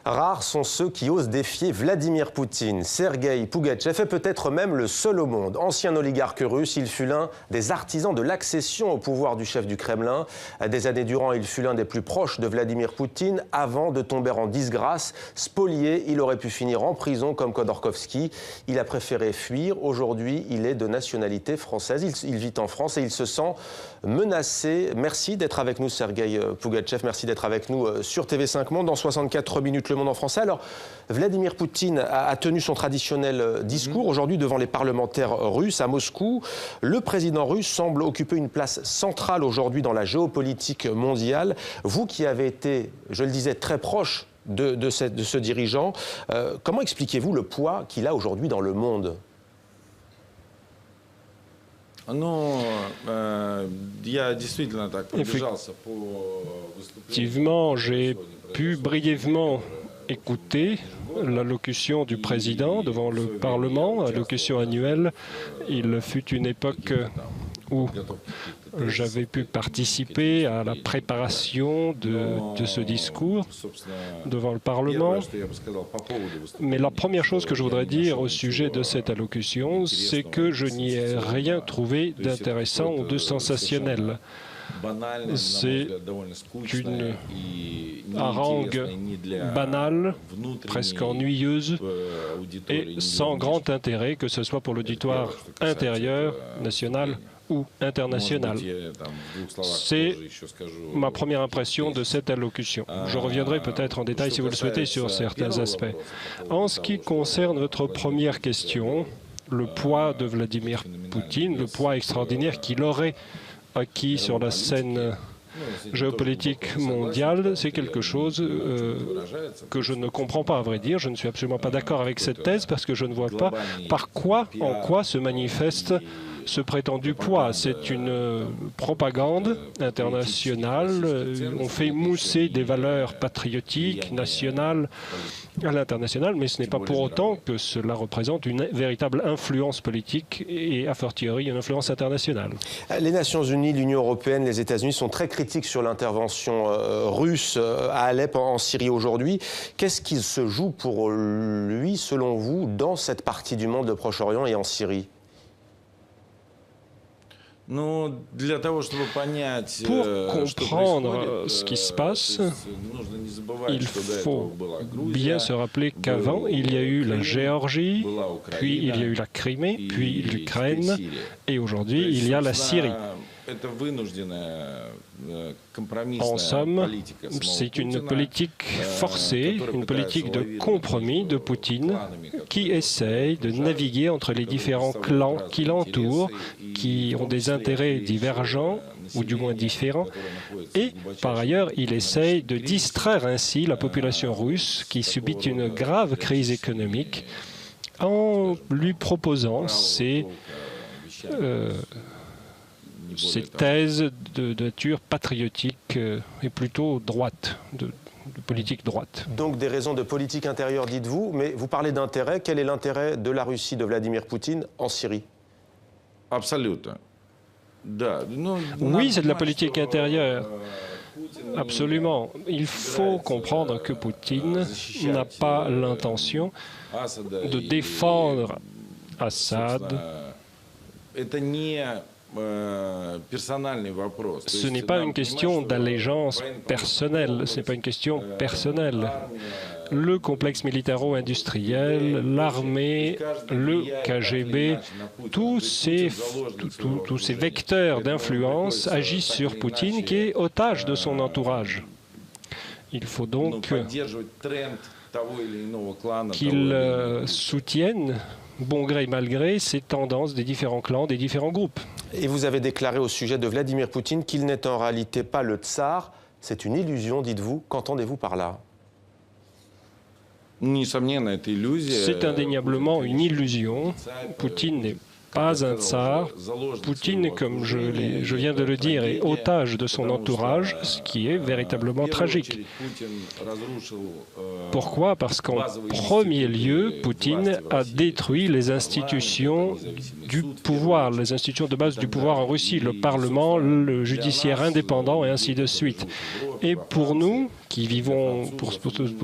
Rares sont ceux qui osent défier Vladimir Poutine. Sergueï Pougatchev est peut-être même le seul au monde. Ancien oligarque russe, il fut l'un des artisans de l'accession au pouvoir du chef du Kremlin. Des années durant, il fut l'un des plus proches de Vladimir Poutine avant de tomber en disgrâce. Spolié, il aurait pu finir en prison comme Khodorkovsky. Il a préféré fuir. Aujourd'hui, il est de nationalité française. Il vit en France et il se sent menacé. Merci d'être avec nous, Sergueï Pougatchev. Merci d'être avec nous sur TV5 Monde. Dans 64 minutes, Le Monde en français. Alors, Vladimir Poutine a tenu son traditionnel discours aujourd'hui devant les parlementaires russes à Moscou. Le président russe semble occuper une place centrale aujourd'hui dans la géopolitique mondiale. Vous qui avez été, je le disais, très proche de ce dirigeant, comment expliquez-vous le poids qu'il a aujourd'hui dans le monde ? Effectivement, j'ai pu brièvement écouter l'allocution du président devant le Parlement, allocution annuelle. Il fut une époque où j'avais pu participer à la préparation de ce discours devant le Parlement. Mais la première chose que je voudrais dire au sujet de cette allocution, c'est que je n'y ai rien trouvé d'intéressant ou de sensationnel. C'est une harangue banale, presque ennuyeuse et sans grand intérêt, que ce soit pour l'auditoire intérieur, national ou international. C'est ma première impression de cette allocution. Je reviendrai peut-être en détail, si vous le souhaitez, sur certains aspects. En ce qui concerne votre première question, le poids de Vladimir Poutine, le poids extraordinaire qu'il aurait acquis sur la scène géopolitique mondiale, c'est quelque chose que je ne comprends pas, à vrai dire. Je ne suis absolument pas d'accord avec cette thèse parce que je ne vois pas en quoi se manifeste ce prétendu poids. C'est une propagande internationale. On fait mousser des valeurs patriotiques, nationales, à l'international, mais ce n'est pas pour autant que cela représente une véritable influence politique et, a fortiori, une influence internationale. Les Nations Unies, l'Union européenne, les États-Unis sont très critiques sur l'intervention russe à Alep, en Syrie aujourd'hui. Qu'est-ce qu'il se joue pour lui, selon vous, dans cette partie du monde, le Proche-Orient et en Syrie ? Pour comprendre ce qui se passe, il faut bien se rappeler qu'avant, il y a eu la Géorgie, puis il y a eu la Crimée, puis l'Ukraine, et aujourd'hui, il y a la Syrie. En somme, c'est une politique forcée, une politique de compromis de Poutine qui essaye de naviguer entre les différents clans qui l'entourent, qui ont des intérêts divergents ou du moins différents. Et par ailleurs, il essaye de distraire ainsi la population russe qui subit une grave crise économique en lui proposant ces thèses de nature patriotique et plutôt droite, de politique droite. Donc des raisons de politique intérieure, dites-vous, mais vous parlez d'intérêt. Quel est l'intérêt de la Russie, de Vladimir Poutine, en Syrie ? Oui, c'est de la politique intérieure. Absolument. Il faut comprendre que Poutine n'a pas l'intention de défendre Assad. Ce n'est pas une question d'allégeance personnelle, ce n'est pas une question personnelle. Le complexe militaro-industriel, l'armée, le KGB, tous ces vecteurs d'influence agissent sur Poutine qui est otage de son entourage. Il faut donc qu'il soutienne, bon gré mal gré, ces tendances des différents clans, des différents groupes. Et vous avez déclaré au sujet de Vladimir Poutine qu'il n'est en réalité pas le tsar. C'est une illusion, dites-vous. Qu'entendez-vous par là ? C'est indéniablement une illusion. Poutine n'est pas un tsar. Poutine, comme je viens de le dire, est otage de son entourage, ce qui est véritablement tragique. Pourquoi ? Parce qu'en premier lieu, Poutine a détruit les institutions du pouvoir, les institutions de base du pouvoir en Russie, le Parlement, le judiciaire indépendant et ainsi de suite. Et pour nous qui vivons, pour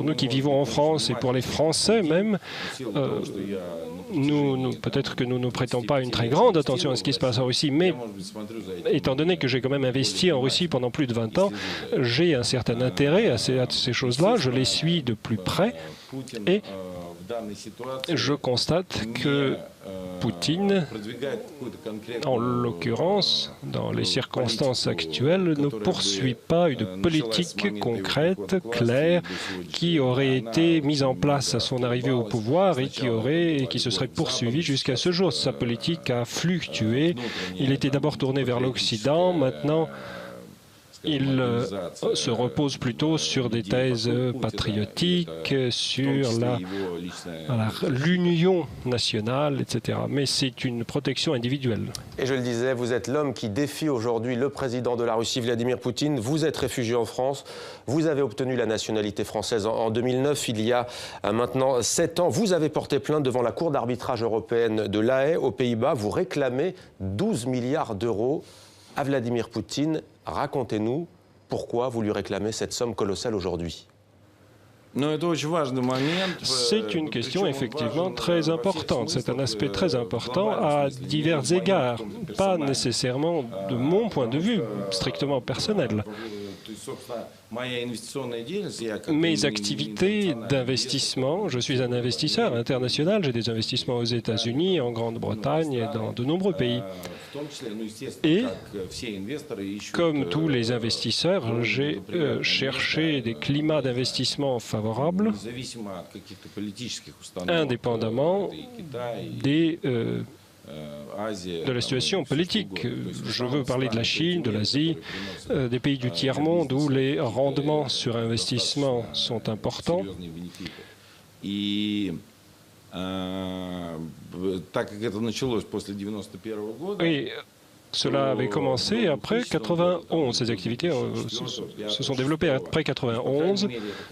nous qui vivons en France et pour les Français même, peut-être que nous ne prêtons pas une très grande attention à ce qui se passe en Russie, mais étant donné que j'ai quand même investi en Russie pendant plus de 20 ans, j'ai un certain intérêt à ces choses-là, je les suis de plus près et je constate que Poutine, en l'occurrence, dans les circonstances actuelles, ne poursuit pas une politique concrète, claire, qui aurait été mise en place à son arrivée au pouvoir et qui se serait poursuivie jusqu'à ce jour. Sa politique a fluctué. Il était d'abord tourné vers l'Occident, maintenant il se repose plutôt sur des thèses patriotiques, sur l'union nationale, etc. Mais c'est une protection individuelle. Et je le disais, vous êtes l'homme qui défie aujourd'hui le président de la Russie, Vladimir Poutine. Vous êtes réfugié en France. Vous avez obtenu la nationalité française en 2009, il y a maintenant 7 ans. Vous avez porté plainte devant la Cour d'arbitrage européenne de La Haye, aux Pays-Bas. Vous réclamez 12 milliards d'euros à Vladimir Poutine. Racontez-nous pourquoi vous lui réclamez cette somme colossale aujourd'hui. C'est une question effectivement très importante. C'est un aspect très important à divers égards, pas nécessairement de mon point de vue, strictement personnel. Mes activités d'investissement, je suis un investisseur international, j'ai des investissements aux États-Unis, en Grande-Bretagne et dans de nombreux pays. Et comme tous les investisseurs, j'ai cherché des climats d'investissement favorables, indépendamment de la situation politique. Je veux parler de la Chine, de l'Asie, des pays du tiers-monde où les rendements sur investissement sont importants. Et cela avait commencé après 91. Ces activités se sont développées après 91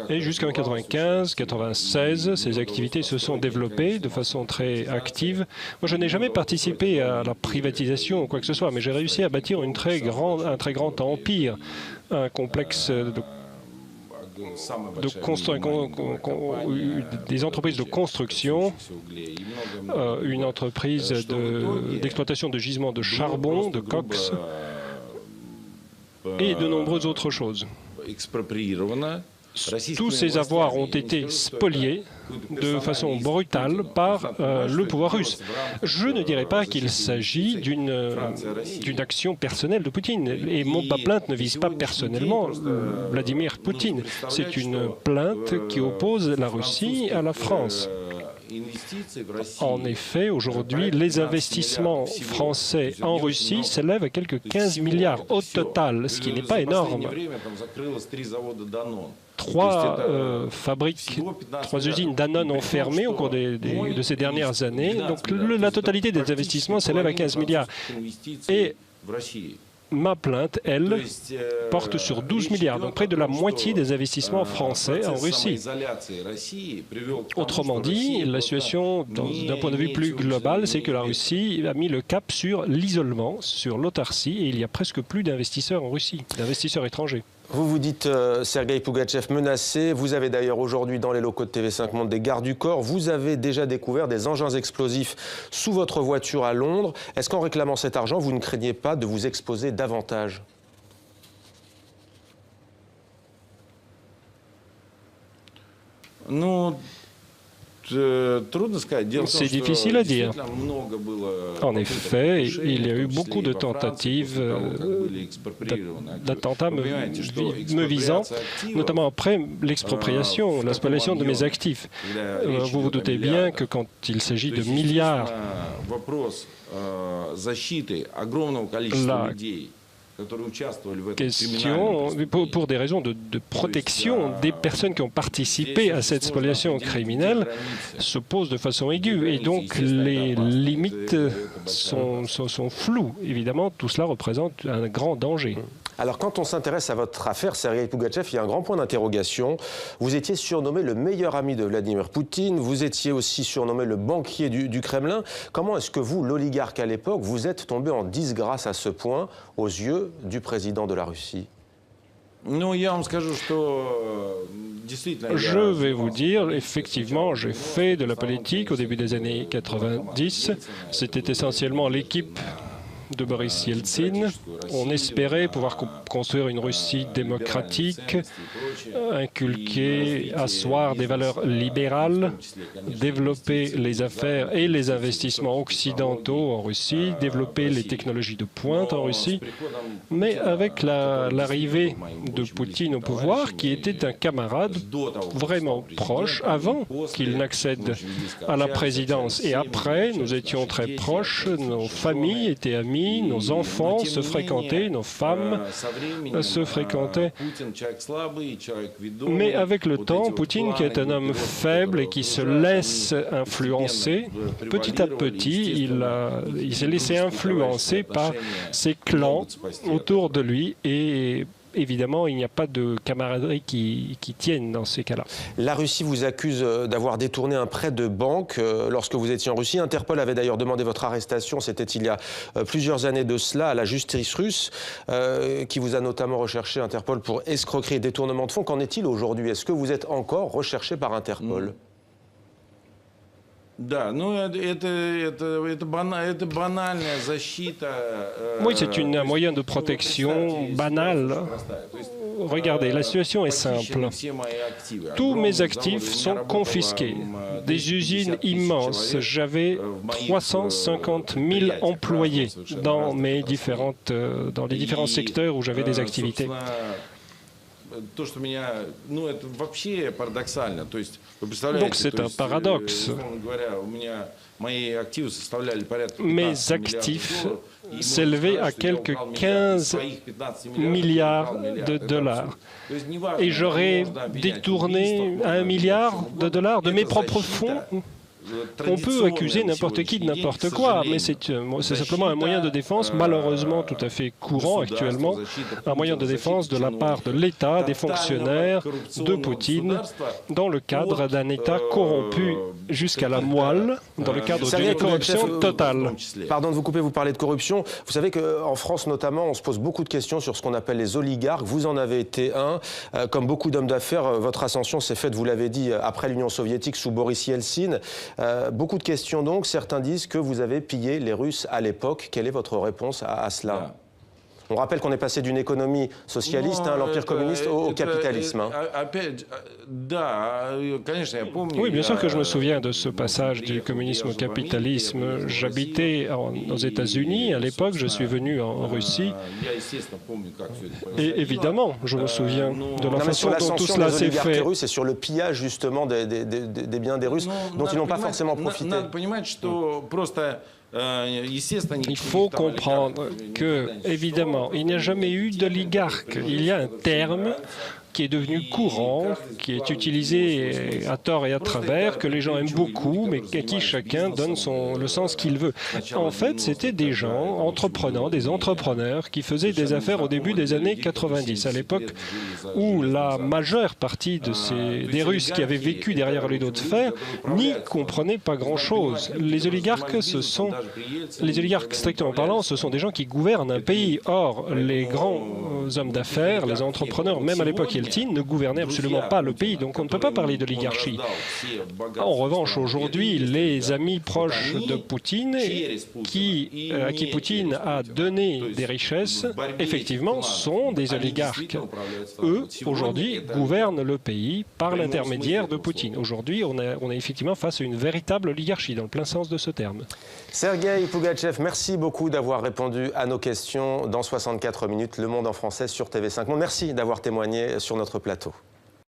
et jusqu'en 95, 96, ces activités se sont développées de façon très active. Moi, je n'ai jamais participé à la privatisation ou quoi que ce soit, mais j'ai réussi à bâtir un très grand empire, un complexe des entreprises de construction, une entreprise d'exploitation de gisements de charbon, de cox, et de nombreuses autres choses. Tous ces avoirs ont été spoliés de façon brutale par le pouvoir russe. Je ne dirais pas qu'il s'agit d'une action personnelle de Poutine. Et ma plainte ne vise pas personnellement Vladimir Poutine. C'est une plainte qui oppose la Russie à la France. En effet, aujourd'hui, les investissements français en Russie s'élèvent à quelques 15 milliards au total, ce qui n'est pas énorme. Trois usines Danone ont fermé au cours de ces dernières années. Donc la totalité des investissements s'élève à 15 milliards. Et ma plainte, elle, porte sur 12 milliards, donc près de la moitié des investissements français en Russie. Autrement dit, la situation, d'un point de vue plus global, c'est que la Russie a mis le cap sur l'isolement, sur l'autarcie, et il y a presque plus d'investisseurs en Russie, d'investisseurs étrangers. Vous vous dites, Sergueï Pougatchev, menacé. Vous avez d'ailleurs aujourd'hui dans les locaux de TV5 Monde des gardes du corps. Vous avez déjà découvert des engins explosifs sous votre voiture à Londres. Est-ce qu'en réclamant cet argent, vous ne craignez pas de vous exposer davantage ? C'est difficile à dire. En effet, il y a eu beaucoup de tentatives d'attentats me visant, notamment après l'expropriation, la spoliation de mes actifs. Vous vous doutez bien que quand il s'agit de milliards, question, pour des raisons de protection des personnes qui ont participé à cette spoliation criminelle, se pose de façon aiguë. Et donc, les limites sont floues. Évidemment, tout cela représente un grand danger. Alors, quand on s'intéresse à votre affaire, Sergueï Pougatchev, il y a un grand point d'interrogation. Vous étiez surnommé le meilleur ami de Vladimir Poutine. Vous étiez aussi surnommé le banquier du Kremlin. Comment est-ce que vous, l'oligarque à l'époque, vous êtes tombé en disgrâce à ce point aux yeux du président de la Russie ? Je vais vous dire, effectivement, j'ai fait de la politique au début des années 90. C'était essentiellement l'équipe de Boris Yeltsin. On espérait pouvoir construire une Russie démocratique, inculquer, asseoir des valeurs libérales, développer les affaires et les investissements occidentaux en Russie, développer les technologies de pointe en Russie. Mais avec l'arrivée de Poutine au pouvoir, qui était un camarade vraiment proche, avant qu'il n'accède à la présidence et après, nous étions très proches, nos familles étaient amies, nos enfants se fréquentaient, nos femmes se fréquentaient. Mais avec le temps, Poutine, qui est un homme faible et qui se laisse influencer, petit à petit, il s'est laissé influencer par ses clans autour de lui et évidemment, il n'y a pas de camaraderie qui tienne dans ces cas-là. La Russie vous accuse d'avoir détourné un prêt de banque lorsque vous étiez en Russie. Interpol avait d'ailleurs demandé votre arrestation, c'était il y a plusieurs années de cela, à la justice russe, qui vous a notamment recherché, Interpol, pour escroquerie et détournement de fonds. Qu'en est-il aujourd'hui? Est-ce que vous êtes encore recherché par Interpol? Oui, c'est un moyen de protection banal. Regardez, la situation est simple. Tous mes actifs sont confisqués. Des usines immenses. J'avais 350 000 employés dans les différents secteurs où j'avais des activités. Donc c'est un paradoxe. Mes actifs s'élevaient à quelques 15 milliards de dollars. Et j'aurais détourné 1 milliard de dollars de mes propres fonds. On peut accuser n'importe qui de n'importe quoi, mais c'est simplement un moyen de défense, malheureusement tout à fait courant actuellement, un moyen de défense de la part de l'État, des fonctionnaires, de Poutine, dans le cadre d'un État corrompu jusqu'à la moelle, dans le cadre d'une corruption totale. Pardon de vous couper, vous parlez de corruption. Vous savez qu'en France notamment, on se pose beaucoup de questions sur ce qu'on appelle les oligarques. Vous en avez été un. Comme beaucoup d'hommes d'affaires, votre ascension s'est faite, vous l'avez dit, après l'Union soviétique sous Boris Yeltsin. Beaucoup de questions donc. Certains disent que vous avez pillé les Russes à l'époque. Quelle est votre réponse à cela? On rappelle qu'on est passé d'une économie socialiste, l'empire communiste, au capitalisme. Oui, bien sûr que je me souviens de ce passage du communisme au capitalisme. J'habitais aux États-Unis à l'époque, je suis venu en Russie. Et évidemment, je me souviens de la façon dont tout cela s'est fait. Et sur le pillage justement des biens des Russes dont ils n'ont pas forcément profité. Il faut comprendre que, évidemment, il n'y a jamais eu d'oligarque. Il y a un terme qui est devenu courant, qui est utilisé à tort et à travers, que les gens aiment beaucoup, mais à qui chacun donne le sens qu'il veut. En fait, c'était des gens entreprenants, des entrepreneurs qui faisaient des affaires au début des années 90, à l'époque où la majeure partie des Russes qui avaient vécu derrière le rideau de fer n'y comprenaient pas grand-chose. Les oligarques, strictement parlant, ce sont des gens qui gouvernent un pays. Or, les grands hommes d'affaires, les entrepreneurs, même à l'époque Yeltsin, ne gouvernait absolument pas le pays, donc on ne peut pas parler d'oligarchie. En revanche, aujourd'hui, les amis proches de Poutine, à qui Poutine a donné des richesses, effectivement, sont des oligarques. Eux, aujourd'hui, gouvernent le pays par l'intermédiaire de Poutine. Aujourd'hui, on est effectivement face à une véritable oligarchie, dans le plein sens de ce terme. Sergueï Pougatchev, merci beaucoup d'avoir répondu à nos questions dans 64 minutes. Le Monde en français sur TV5 Monde. Merci d'avoir témoigné sur notre plateau.